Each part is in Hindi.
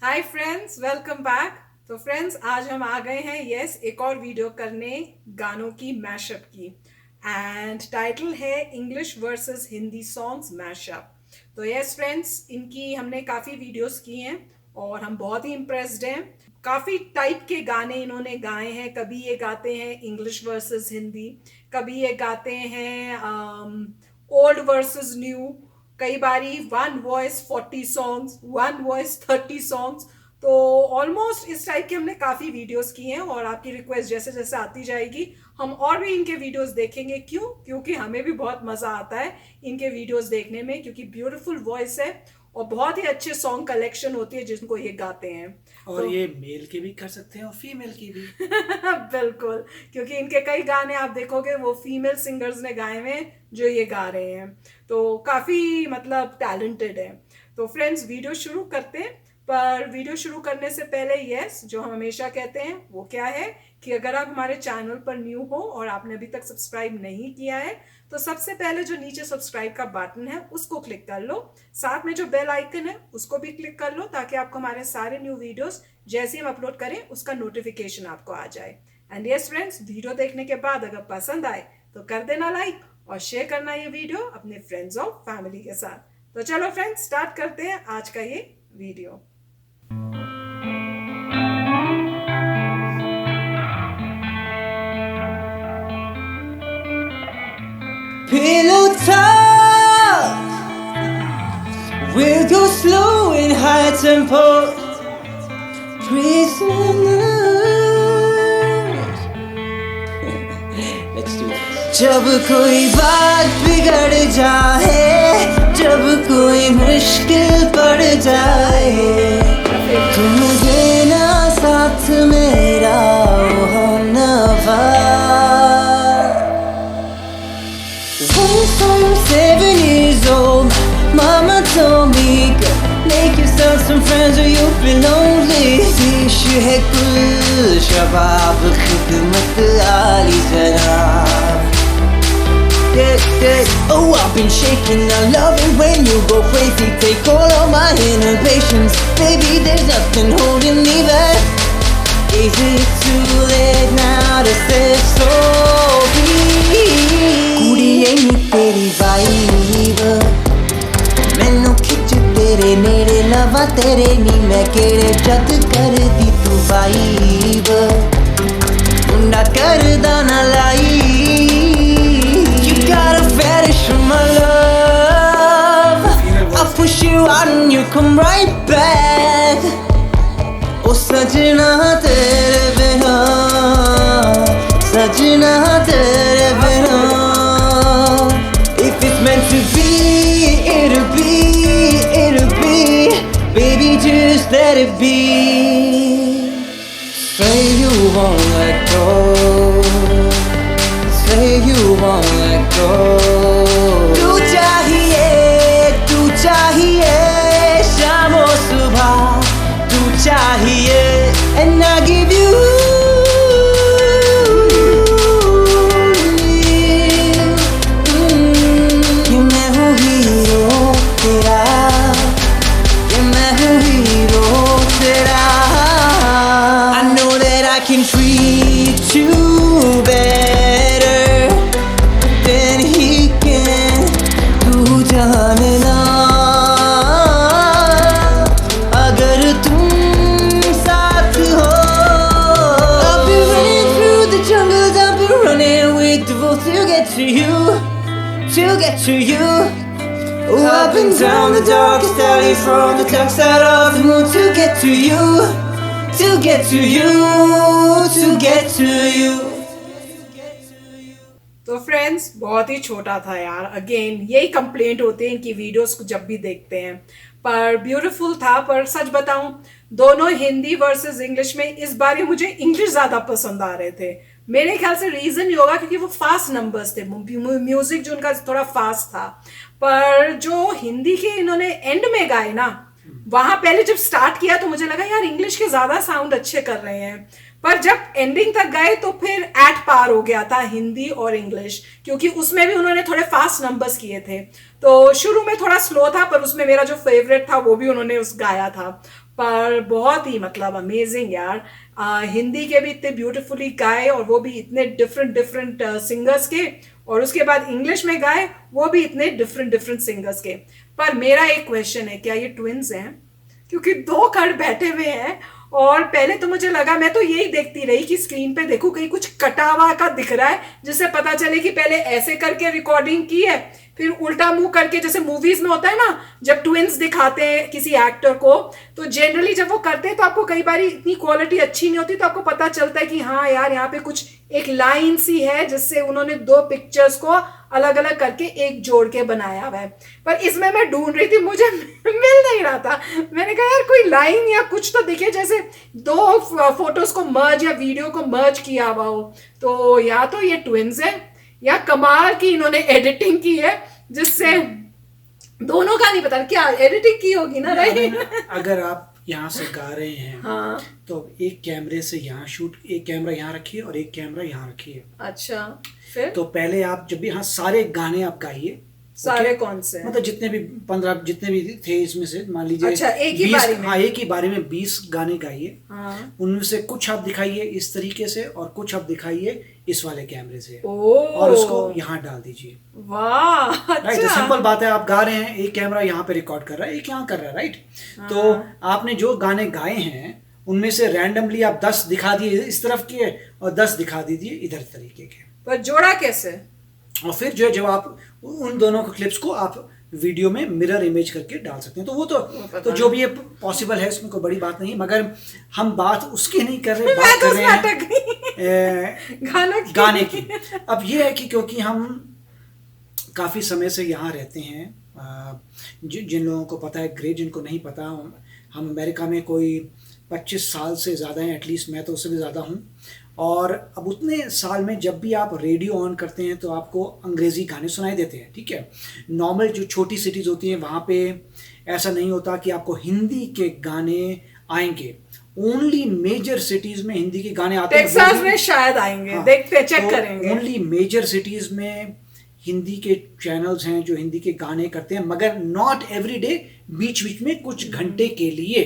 Hi friends, welcome back. तो फ्रेंड्स, आज हम आ गए हैं एक और वीडियो करने गानों की मैशअप की। एंड टाइटल है English versus Hindi songs mashup. तो फ्रेंड्स, इनकी हमने काफ़ी वीडियोस की हैं और हम बहुत ही इम्प्रेस्ड हैं। काफ़ी टाइप के गाने इन्होंने गाए हैं। कभी ये गाते हैं इंग्लिश वर्सेस हिंदी, कभी ये गाते हैं ओल्ड वर्सेस न्यू, कई बारी one voice 40 songs, one voice 30 songs. तो ऑलमोस्ट इस टाइप के हमने काफ़ी वीडियोस की हैं और आपकी रिक्वेस्ट जैसे जैसे आती जाएगी हम और भी इनके वीडियोस देखेंगे। क्यों? क्योंकि हमें भी बहुत मज़ा आता है इनके वीडियोस देखने में, क्योंकि ब्यूटीफुल वॉइस है और बहुत ही अच्छे सॉन्ग कलेक्शन होती है जिनको ये गाते हैं। और तो ये मेल की भी कर सकते हैं और फीमेल की भी। बिल्कुल, क्योंकि इनके कई गाने आप देखोगे वो फीमेल सिंगर्स ने गाए हुए हैं जो ये गा रहे हैं। तो काफ़ी मतलब टैलेंटेड है। तो फ्रेंड्स, वीडियो शुरू करते हैं। पर वीडियो शुरू करने से पहले जो हम हमेशा कहते हैं वो क्या है कि अगर आप हमारे चैनल पर न्यू हो और आपने अभी तक सब्सक्राइब नहीं किया है तो सबसे पहले जो नीचे सब्सक्राइब का बटन है उसको क्लिक कर लो। साथ में जो बेल आइकन है उसको भी क्लिक कर लो ताकि आपको हमारे सारे न्यू वीडियोस जैसे हम अपलोड करें उसका नोटिफिकेशन आपको आ जाए। एंड फ्रेंड्स, वीडियो देखने के बाद अगर पसंद आए तो कर देना लाइक और शेयर करना ये वीडियो अपने फ्रेंड्स और फैमिली के साथ। तो चलो फ्रेंड्स, स्टार्ट करते हैं आज का ये video. Pillow talk, we'll go slow in high tempo. Prisoners, let's do this. जब कोई बात बिगड़ जाए, जब कोई मुश्किल पड़ जाए, तुम देना साथ मेरा ओ हमनवा। Once I'm 7 years old, Mama told me, "Go make yourself some friends or you'll be lonely." पेश है कुल शबाब खिदमत आली जनाब. Yeah. Oh, I've been shaking. I love it when you go crazy. Take all of my inhibitions, baby. There's nothing holding me back. Is it too late now to say sorry? कुड़िए नी तेरी वाइब मैनू खिच तेरे नेड़े लवा तेरे नी मैं केड़े जद कर दी तू वाइब मुंडा करदा ना लाई. You got a fetish for my love. I push you out and you come right back. ओ सजना तेरे बिना, सजना तेरे बिना. If it's meant to be, it'll be, it'll be. Baby, just let it be. Say you won't let go. Say you won't let go. तू चाहिए शाम और सुबह. तू चाहिए and I give you. ये मैं हूँ हीरो तेरा, ये मैं हूँ हीरो तेरा. I know that I can treat you better than he can. तू जानना अगर तुम साथ हो. I've been running through the jungles, I've been running with the wolves to get to you, to get to you. Oh, I've been down the darkest alley from the dark side of the moon to get to you, to get to you, to get to you. तो फ्रेंड्स, बहुत ही छोटा था यार। अगेन यही कंप्लेंट होते हैं इनकी वीडियोस को जब भी देखते हैं, पर ब्यूटीफुल था। पर सच बताऊं, दोनों हिंदी वर्सेस इंग्लिश में इस बार मुझे इंग्लिश ज़्यादा पसंद आ रहे थे। मेरे ख्याल से रीज़न ये होगा क्योंकि वो फास्ट नंबर्स थे, म्यूजिक जो उनका थोड़ा फास्ट था। पर जो हिंदी के इन्होंने एंड में गाए ना, वहां पहले जब स्टार्ट किया तो मुझे लगा यार इंग्लिश के ज़्यादा साउंड अच्छे कर रहे हैं, पर जब एंडिंग तक गए तो फिर एट पार हो गया था हिंदी और इंग्लिश, क्योंकि उसमें भी उन्होंने थोड़े फास्ट नंबर्स किए थे। तो शुरू में थोड़ा स्लो था, पर उसमें मेरा जो फेवरेट था वो भी उन्होंने उस गाया था। पर बहुत ही मतलब अमेजिंग यार। हिंदी के भी इतने ब्यूटीफुली गाए और वो भी इतने डिफरेंट डिफरेंट सिंगर्स के, और उसके बाद इंग्लिश में गाए वो भी इतने डिफरेंट डिफरेंट सिंगर्स के। पर मेरा एक क्वेश्चन है, क्या ये ट्विंस हैं? क्योंकि दो खड़ बैठे हुए हैं और पहले तो मुझे लगा, मैं तो यही देखती रही कि स्क्रीन पे देखूं कहीं कुछ कटा हुआ का दिख रहा है जिससे पता चले कि पहले ऐसे करके रिकॉर्डिंग की है फिर उल्टा मुंह करके, जैसे मूवीज में होता है ना जब ट्विंस दिखाते हैं किसी एक्टर को, तो जनरली जब वो करते हैं तो आपको कई बार इतनी क्वालिटी अच्छी नहीं होती, तो आपको पता चलता है कि हाँ यार यहाँ पे कुछ एक लाइन सी है जिससे उन्होंने दो पिक्चर्स को अलग अलग करके एक जोड़ के बनाया हुआ है। पर इसमें मैं ढूंढ रही थी, मुझे मिल नहीं रहा था। मैंने कहा यार कोई लाइन या कुछ तो दिखे जैसे दो फोटोज को मर्ज या वीडियो को मर्ज किया हुआ हो। तो या तो ये ट्विंस है या कमाल की इन्होंने एडिटिंग की है जिससे दोनों का नहीं पता, क्या एडिटिंग की होगी ना राइट। अगर आप यहाँ से गा रहे हैं हाँ तो एक कैमरे से यहाँ शूट, एक कैमरा यहाँ रखिए और एक कैमरा यहाँ रखिए। अच्छा फिर तो पहले आप जब भी यहाँ सारे गाने आप गाइए, सारे कौन से? मतलब जितने भी 15 जितने भी थे इसमें से मान लीजिए अच्छा, एक ही 20, बारी में? हाँ एक ही बारी में 20 गाने गाइए। हाँ उनमें से कुछ आप दिखाइए इस तरीके से और कुछ आप दिखाइए इस वाले कैमरे से, ओ और उसको यहाँ डाल दीजिए। वाह राइट, तो अच्छा सिंपल बात है, आप गा रहे हैं, एक कैमरा यहाँ पे रिकॉर्ड कर रहा है, एक यहाँ कर रहा है, राइट। तो आपने जो गाने गाए हैं उनमें से रैंडमली आप 10 दिखा दिए इस तरफ के और 10 दिखा दीजिए इधर तरीके के, पर जोड़ा कैसे? और फिर जो है जब आप उन दोनों क्लिप्स को आप वीडियो में मिरर इमेज करके डाल सकते हैं। तो वो तो जो भी ये पॉसिबल है, इसमें कोई बड़ी बात नहीं, मगर हम बात उसकी नहीं कर रहे, बात कर रहे हैं गाने की। अब ये है कि क्योंकि हम काफ़ी समय से यहाँ रहते हैं, जिन लोगों को पता है ग्रेट, जिनको नहीं पता, हम अमेरिका में कोई 25 साल से ज़्यादा हैं, एटलीस्ट मैं तो उससे भी ज़्यादा हूँ। और अब उतने साल में जब भी आप रेडियो ऑन करते हैं तो आपको अंग्रेज़ी गाने सुनाई देते हैं, ठीक है। नॉर्मल जो छोटी सिटीज़ होती हैं वहाँ पे ऐसा नहीं होता कि आपको हिंदी के गाने आएंगे। ओनली मेजर सिटीज़ में हिंदी के गाने आते हैं। टेक्सास में शायद आएंगे, हाँ, देखते चेक तो करेंगे। ओनली मेजर सिटीज़ में हिंदी के चैनल्स हैं जो हिंदी के गाने करते हैं, मगर नॉट एवरी डे, बीच बीच में कुछ घंटे के लिए,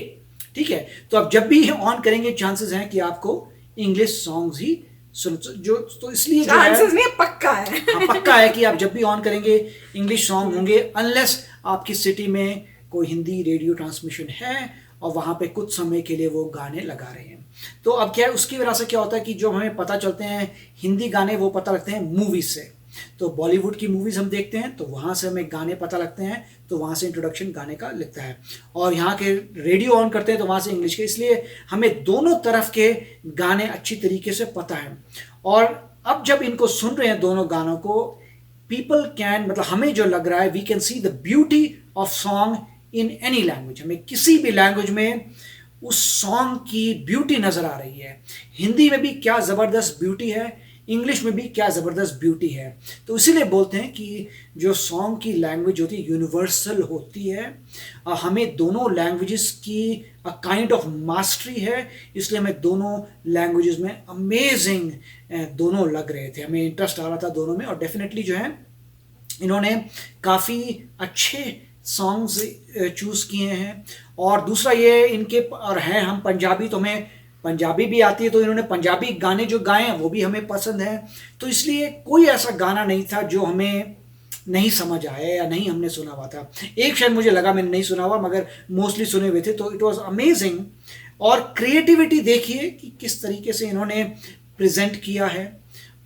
ठीक है। तो आप जब भी ऑन करेंगे चांसेस हैं कि आपको इंग्लिश सॉन्ग्स ही सुन, जो तो इसलिए जो है चांसेस नहीं, पक्का है। हाँ, पक्का है कि आप जब भी ऑन करेंगे इंग्लिश सॉन्ग होंगे, अनलेस आपकी सिटी में कोई हिंदी रेडियो ट्रांसमिशन है और वहाँ पे कुछ समय के लिए वो गाने लगा रहे हैं। तो अब क्या है, उसकी वजह से क्या होता है कि जो हमें पता चलते हैं हिंदी गाने, वो पता लगते हैं मूवीज से। तो बॉलीवुड की मूवीज हम देखते हैं तो वहाँ से हमें गाने पता लगते हैं, तो वहाँ से इंट्रोडक्शन गाने का लगता है, और यहाँ के रेडियो ऑन करते हैं तो वहाँ से इंग्लिश के, इसलिए हमें दोनों तरफ के गाने अच्छी तरीके से पता है। और अब जब इनको सुन रहे हैं दोनों गानों को, पीपल कैन, मतलब हमें जो लग रहा है, we can see the beauty of song in any language. हमें किसी भी लैंग्वेज में उस सॉन्ग की ब्यूटी नज़र आ रही है। हिंदी में भी क्या ज़बरदस्त ब्यूटी है, इंग्लिश में भी क्या ज़बरदस्त ब्यूटी है। तो इसीलिए बोलते हैं कि जो सॉन्ग की लैंग्वेज होती है यूनिवर्सल होती है। हमें दोनों लैंग्वेजेस की अ काइंड ऑफ मास्टरी है, इसलिए हमें दोनों लैंग्वेजेस में अमेजिंग दोनों लग रहे थे, हमें इंटरेस्ट आ रहा था दोनों में। और डेफिनेटली जो है इन्होंने काफ़ी अच्छे सॉन्ग्स चूज़ किए हैं। और दूसरा ये इनके, और हैं हम पंजाबी, तो हमें पंजाबी भी आती है, तो इन्होंने पंजाबी गाने जो गाए हैं वो भी हमें पसंद है। तो इसलिए कोई ऐसा गाना नहीं था जो हमें नहीं समझ आया या नहीं हमने सुना हुआ था। एक शायद मुझे लगा मैंने नहीं सुना हुआ, मगर मोस्टली सुने हुए थे, तो इट वाज अमेजिंग। और क्रिएटिविटी देखिए कि किस तरीके से इन्होंने प्रेजेंट किया है।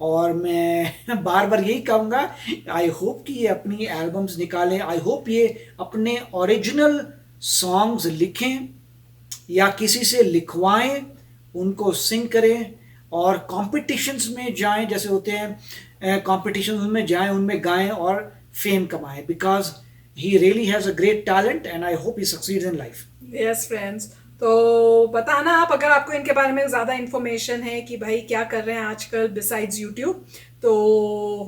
और मैं बार बार यही कहूँगा, आई होप कि ये अपनी एल्बम्स निकालें, आई होप ये अपने ओरिजिनल सॉन्ग्स लिखें या किसी से लिखवाएं, उनको सिंग करें और कॉम्पिटिशन्स में जाएं, जैसे होते हैं कॉम्पिटिशन्स में जाएं, उनमें गाएं और फेम कमाएं, because he really has a great talent and I hope he succeeds in life. Yes friends, तो बताना आप अगर आपको इनके बारे में ज़्यादा इन्फॉर्मेशन है कि भाई क्या कर रहे हैं आजकल बिसाइड्स यूट्यूब। तो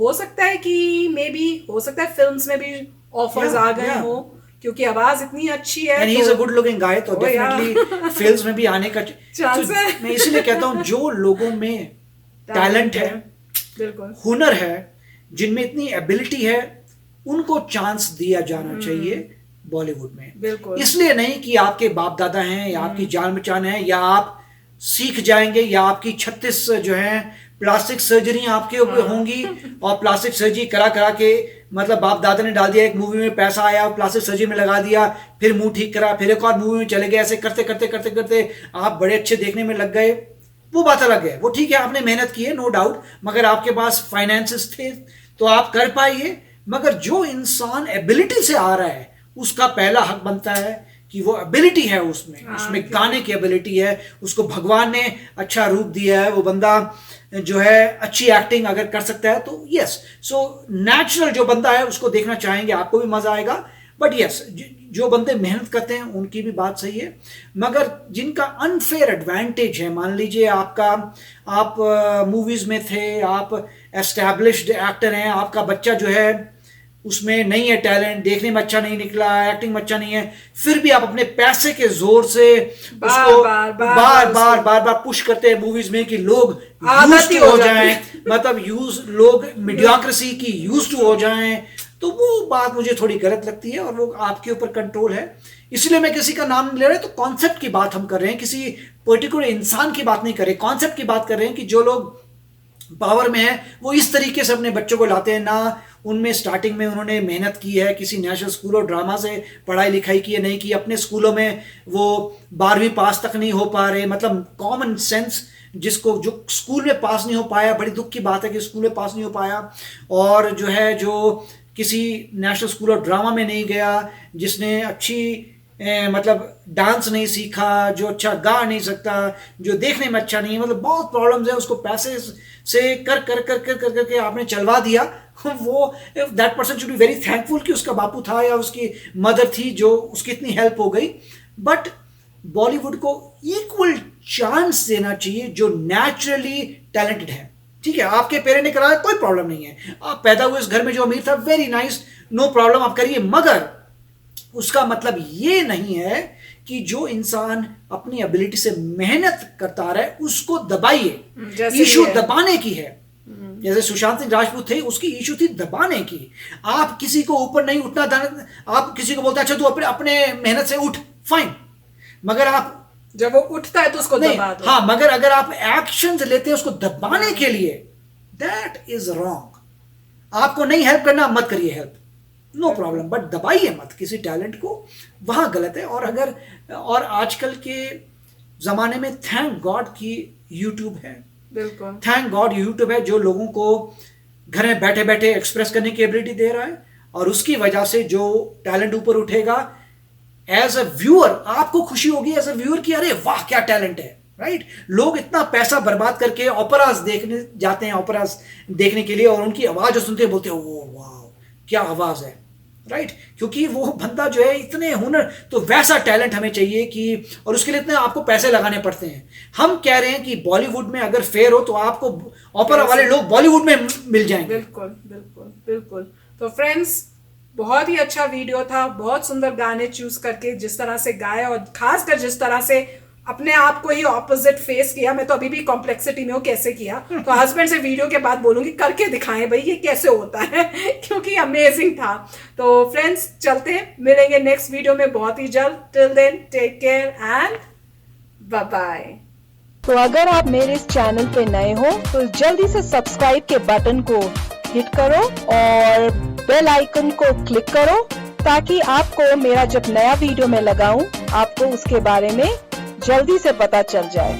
हो सकता है कि मे बी, हो सकता है फिल्म्स में भी ऑफर्स आ गए हो, क्योंकि आवाज इतनी अच्छी है। And he is a good looking guy, तो डेफिनेटली फिल्म्स में भी आने का चांस है। मैं इसीलिए कहता हूँ जो लोगों में टैलेंट है, बिल्कुल हुनर है, जिनमें इतनी एबिलिटी है, उनको चांस दिया जाना चाहिए। बॉलीवुड में। बिल्कुल। इसलिए नहीं कि आपके बाप दादा हैं या आपकी जान पहचान है या आप सीख जाएंगे या आपकी 36 जो है प्लास्टिक सर्जरी आपके ऊपर होंगी और प्लास्टिक सर्जरी करा करा के मतलब बाप दादा ने डाल दिया, एक मूवी में पैसा आया प्लास्टिक सर्जरी में लगा दिया, फिर मुंह ठीक करा, फिर एक और मूवी में चले गए, ऐसे करते करते करते करते आप बड़े अच्छे देखने में लग गए, वो बात अलग है। वो ठीक है, आपने मेहनत की है नो डाउट, मगर आपके पास फाइनेंसेस थे तो आप कर पाइए। मगर जो इंसान एबिलिटी से आ रहा है उसका पहला हक बनता है कि वो एबिलिटी है उसमें गाने की एबिलिटी है, उसको भगवान ने अच्छा रूप दिया है, वो बंदा जो है अच्छी एक्टिंग अगर कर सकता है तो यस। सो नेचुरल जो बंदा है उसको देखना चाहेंगे, आपको भी मजा आएगा। बट यस, जो बंदे मेहनत करते हैं उनकी भी बात सही है, मगर जिनका अनफेयर एडवांटेज है, मान लीजिए आप मूवीज में थे, आप एस्टैब्लिश्ड एक्टर हैं, आपका बच्चा जो है उसमें नहीं है टैलेंट, देखने में अच्छा नहीं निकला, एक्टिंग में अच्छा नहीं है, फिर भी आप अपने पैसे के जोर से उसको बार पुश करते हैं मूवीज में कि लोग यूज्ड टू हो जाएं, मतलब लोग मीडियोक्रेसी की यूज्ड टू हो जाएं, तो वो बात मुझे थोड़ी गलत लगती है और वो आपके ऊपर कंट्रोल है। इसलिए मैं किसी का नाम ले रहे, तो कॉन्सेप्ट की बात हम कर रहे हैं, किसी पर्टिकुलर इंसान की बात नहीं कर रहे, कॉन्सेप्ट की बात कर रहे हैं कि जो लोग पावर में है वो इस तरीके से अपने बच्चों को लाते हैं, ना उनमें स्टार्टिंग में उन्होंने मेहनत की है, किसी नेशनल स्कूल और ड्रामा से पढ़ाई लिखाई की है, नहीं की, अपने स्कूलों में वो 12वीं पास तक नहीं हो पा रहे, मतलब कॉमन सेंस जिसको जो स्कूल में पास नहीं हो पाया, बड़ी दुख की बात है कि स्कूल में पास नहीं हो पाया, और जो है जो किसी नेशनल स्कूल और ड्रामा में नहीं गया, जिसने अच्छी मतलब डांस नहीं सीखा, जो अच्छा गा नहीं सकता, जो देखने में अच्छा नहीं, मतलब बहुत प्रॉब्लम्स है, उसको पैसे से कर कर कर कर कर करके आपने चलवा दिया, वो that person should be very thankful कि उसका बापू था या उसकी मदर थी जो उसकी इतनी हेल्प हो गई। बट बॉलीवुड को इक्वल चांस देना चाहिए जो नेचुरली टैलेंटेड है। ठीक है, आपके पेरेंट ने कराया, कोई प्रॉब्लम नहीं है, आप पैदा हुए इस घर में जो अमीर था, वेरी नाइस, नो प्रॉब्लम, आप करिए, मगर उसका मतलब ये नहीं है कि जो इंसान अपनी एबिलिटी से मेहनत करता रहे उसको दबाइए। इशू दबाने की है, जैसे सुशांत सिंह राजपूत थे, उसकी इशू थी दबाने की। आप किसी को ऊपर नहीं उठना, आप किसी को बोलते अच्छा तू अपने मेहनत से उठ, फाइन, मगर आप जब वो उठता है तो उसको दबा दो। हाँ, मगर अगर आप एक्शंस लेते हैं उसको दबाने के लिए, दैट इज रॉन्ग। आपको नहीं हेल्प करना, मत करिए हेल्प, नो प्रॉब्लम, बट दबाइए मत किसी टैलेंट को, वहां गलत है। और आजकल के जमाने में थैंक गॉड कि यूट्यूब है, बिल्कुल थैंक गॉड यूट्यूब है जो लोगों को घर में बैठे बैठे एक्सप्रेस करने की एबिलिटी दे रहा है, और उसकी वजह से जो टैलेंट ऊपर उठेगा, एज अ व्यूअर आपको खुशी होगी, एज अ व्यूअर कि अरे वाह क्या टैलेंट है, राइट। लोग इतना पैसा बर्बाद करके ओपेरास देखने जाते हैं, ओपेरास देखने के लिए, और उनकी आवाज सुनते बोलते हैं वो वाह क्या आवाज है, राइट, क्योंकि वो बंदा जो है इतने हुनर, तो वैसा टैलेंट हमें चाहिए कि, और उसके लिए इतने आपको पैसे लगाने पड़ते हैं। हम कह रहे हैं कि बॉलीवुड में अगर फेयर हो तो आपको ओपेरा वाले लोग बॉलीवुड में मिल जाएंगे। बिल्कुल बिल्कुल बिल्कुल। तो फ्रेंड्स, बहुत ही अच्छा वीडियो था, बहुत सुंदर गाने चूज करके जिस तरह से गाया, और खासकर जिस तरह से अपने आप को ही ऑपोजिट फेस किया। मैं तो अभी भी कॉम्प्लेक्सिटी में हूँ कैसे किया, तो हस्बैंड से वीडियो के बाद बोलूंगी करके दिखाएं भाई ये कैसे होता है क्योंकि अमेजिंग था। तो फ्रेंड्स चलते हैं, मिलेंगे नेक्स्ट वीडियो में बहुत ही जल्द। Till then take care and bye bye. तो अगर आप मेरे इस चैनल पे नए हो तो जल्दी से सब्सक्राइब के बटन को हिट करो और बेल आइकन को क्लिक करो, ताकि आपको मेरा जब नया वीडियो मैं लगाऊं आपको उसके बारे में जल्दी से पता चल जाए।